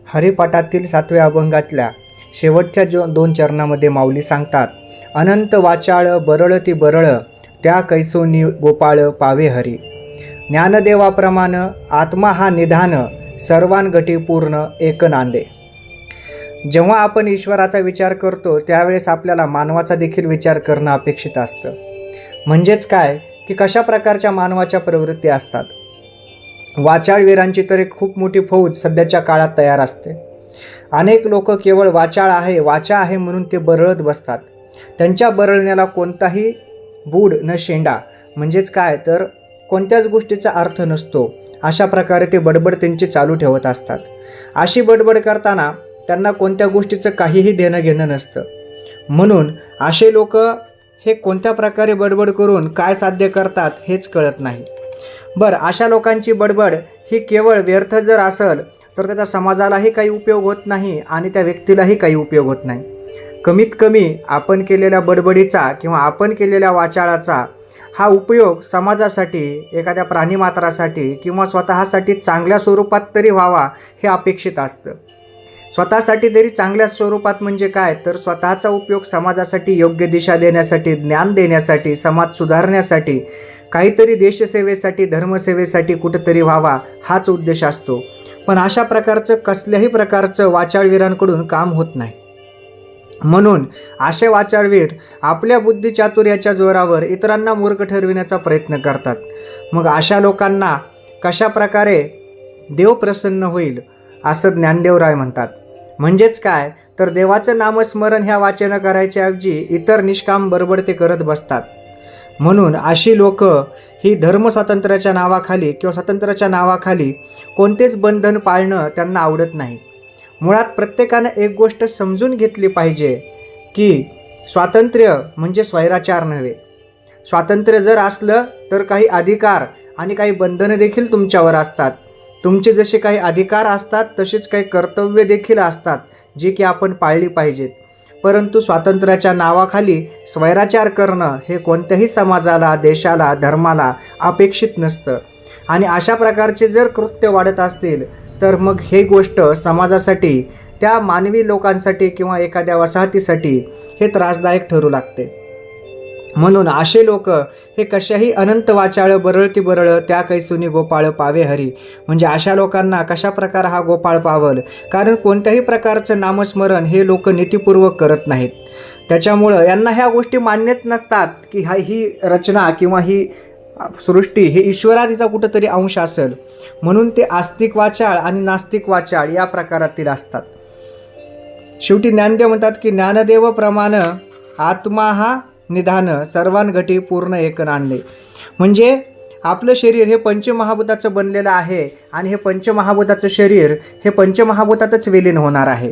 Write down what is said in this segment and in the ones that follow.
हरिपाठातील 7व्या अभंगातल्या शेवटच्या दोन चरणामध्ये माऊली सांगतात, अनंत वाचाळ बरळती बरळ त्या कैसोनी गोपाळ पावे हरी. ज्ञानदेवाप्रमाण आत्मा हा निधान सर्वांगठी पूर्ण एक नांदे. जेव्हा आपण ईश्वराचा विचार करतो त्यावेळेस आपल्याला मानवाचा देखील विचार करणं अपेक्षित असतं. म्हणजेच काय की कशा प्रकारच्या मानवाच्या प्रवृत्ती असतात. वाचाळवीरांची तर एक खूप मोठी फौज सध्याच्या काळात तयार असते. अनेक लोक केवळ वाचा आहे म्हणून ते बरळत बसतात. त्यांच्या बरळण्याला कोणताही बूड न शेंडा, म्हणजेच काय तर कोणत्याच गोष्टीचा अर्थ नसतो. अशा प्रकारे ते बडबड त्यांची चालू ठेवत असतात. अशी बडबड करताना त्यांना कोणत्या गोष्टीचं काहीही देणं घेणं नसतं. म्हणून असे लोक हे कोणत्या प्रकारे बडबड करून काय साध्य करतात हेच कळत नाही. बरं, अशा लोकांची बडबड ही केवळ व्यर्थ जर असेल तर त्याचा समाजालाही काही उपयोग होत नाही आणि त्या व्यक्तीलाही काही उपयोग होत नाही. कमीत कमी आपण केलेल्या बडबडीचा किंवा आपण केलेल्या वाचाळाचा हा उपयोग समाजासाठी, एखाद्या प्राणीमात्रासाठी किंवा स्वतःसाठी चांगल्या स्वरूपात तरी व्हावा हे अपेक्षित असतं. स्वतःसाठी तरी चांगल्या स्वरूपात म्हणजे काय तर स्वतःचा उपयोग समाजासाठी योग्य दिशा देण्यासाठी, ज्ञान देण्यासाठी, समाज सुधारण्यासाठी, काहीतरी देशसेवेसाठी, धर्मसेवेसाठी कुठंतरी व्हावा हाच उद्देश असतो. पण अशा प्रकारचं कसल्याही प्रकारचं वाचाळवीरांकडून काम होत नाही. म्हणून असे वाचाळवीर आपल्या बुद्धिचातुर्याच्या जोरावर इतरांना मूर्ख ठरविण्याचा प्रयत्न करतात. मग अशा लोकांना कशा प्रकारे देव प्रसन्न होईल असं ज्ञानदेवराय म्हणतात. म्हणजेच काय तर देवाचं नामस्मरण ह्या वाचन करायच्याऐवजी इतर निष्काम बडबड ते करत बसतात. म्हणून अशी लोक ही धर्मस्वातंत्र्याच्या नावाखाली किंवा स्वातंत्र्याच्या नावाखाली कोणतेच बंधन पाळणं त्यांना आवडत नाही. मुळात प्रत्येकानं एक गोष्ट समजून घेतली पाहिजे की स्वातंत्र्य म्हणजे स्वैराचार नव्हे. स्वातंत्र्य जर असलं तर काही अधिकार आणि काही बंधनं देखील तुमच्यावर असतात. तुमचे जसे काही अधिकार असतात तसेच काही कर्तव्य देखील असतात जी की आपण पाळली पाहिजेत. परंतु स्वातंत्र्याच्या नावाखाली स्वैराचार करणं हे कोणत्याही समाजाला, देशाला, धर्माला अपेक्षित नसतं. आणि अशा प्रकारचे जर कृत्य वाढत असतील तर मग हे गोष्ट समाजासाठी, त्या मानवी लोकांसाठी किंवा एखाद्या वसाहतीसाठी हे त्रासदायक ठरू लागते. म्हणून असे लोक हे कशाही अनंत वाचाळ बरळती बरळ त्या कैसुनी गोपाळ पावे हरी. म्हणजे अशा लोकांना कशा प्रकार हा गोपाळ पावल, कारण कोणत्याही प्रकारचं नामस्मरण हे लोक नीतिपूर्वक करत नाहीत. त्याच्यामुळं यांना ह्या गोष्टी मान्यच नसतात की ही रचना किंवा ही सृष्टी हे ईश्वराचा कुठंतरी अंश असेल. म्हणून ते आस्तिक वाचाळ आणि नास्तिक वाचाळ या प्रकारातील असतात. शेवटी ज्ञानदेव म्हणतात की ज्ञानदेव प्रमाण आत्मा हा निधान सर्वांगठी पूर्ण एक नांदे. म्हणजे आपलं शरीर हे पंचमहाभूताचं बनलेलं आहे आणि हे पंचमहाभूताचं शरीर हे पंचमहाभूतातच विलीन होणार आहे.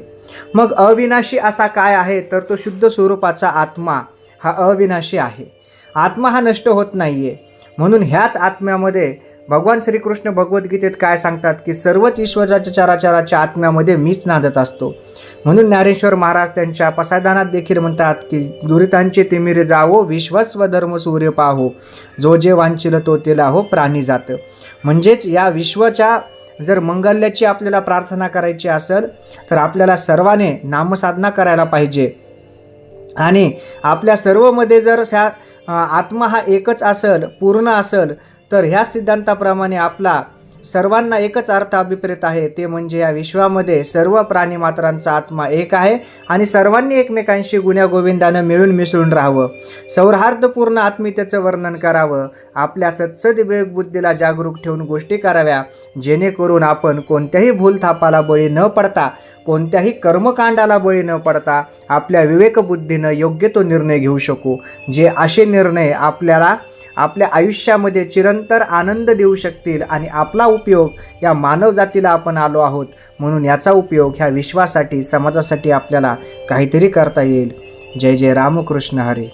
मग अविनाशी असा काय आहे तर तो शुद्ध स्वरूपाचा आत्मा हा अविनाशी आहे. आत्मा हा नष्ट होत नाही आहे. म्हणून ह्याच आत्म्यामध्ये भगवान श्रीकृष्ण भगवद्गीतेत काय सांगतात की सर्वच ईश्वराच्या चराचराच्या आत्म्यामध्ये मीच नांदत असतो. म्हणून ज्ञानेश्वर महाराज त्यांच्या पसायदानात देखील म्हणतात की दुरितांचे तिमिरे जावो विश्वस्व धर्म सूर्य पाहो जो जे वांचिल तो तेला हो प्राणी जात. म्हणजेच या विश्वाच्या जर मंगल्याची आपल्याला प्रार्थना करायची असेल तर आपल्याला सर्वांनी नामसाधना करायला पाहिजे. आणि आपल्या सर्वमध्ये जर आत्मा हा एकच असेल, पूर्ण असेल तर ह्या सिद्धांताप्रमाणे आपला सर्वांना एकच अर्थ अभिप्रेत आहे. ते म्हणजे या विश्वामध्ये सर्व प्राणीमात्रांचा आत्मा एक आहे आणि सर्वांनी एकमेकांशी गुण्यागोविंदानं मिळून मिसळून राहावं. सौहार्दपूर्ण आत्मीयतेचं वर्णन करावं. आपल्या सत्सद्विवेक बुद्धीला जागरूक ठेवून गोष्टी कराव्या जेणेकरून आपण कोणत्याही भूलथापाला बळी न पडता, कोणत्याही कर्मकांडाला बळी न पडता आपल्या विवेकबुद्धीनं योग्य तो निर्णय घेऊ शकू. जे असे निर्णय आपल्याला आपल्या आयुष्यामध्ये चिरंतर आनंद देऊ शकतील आणि आपला उपयोग या मानवजातीला आपण आलो आहोत म्हणून याचा उपयोग ह्या विश्वासाठी, समाजासाठी आपल्याला काहीतरी करता येईल. जय जय रामकृष्ण हरी.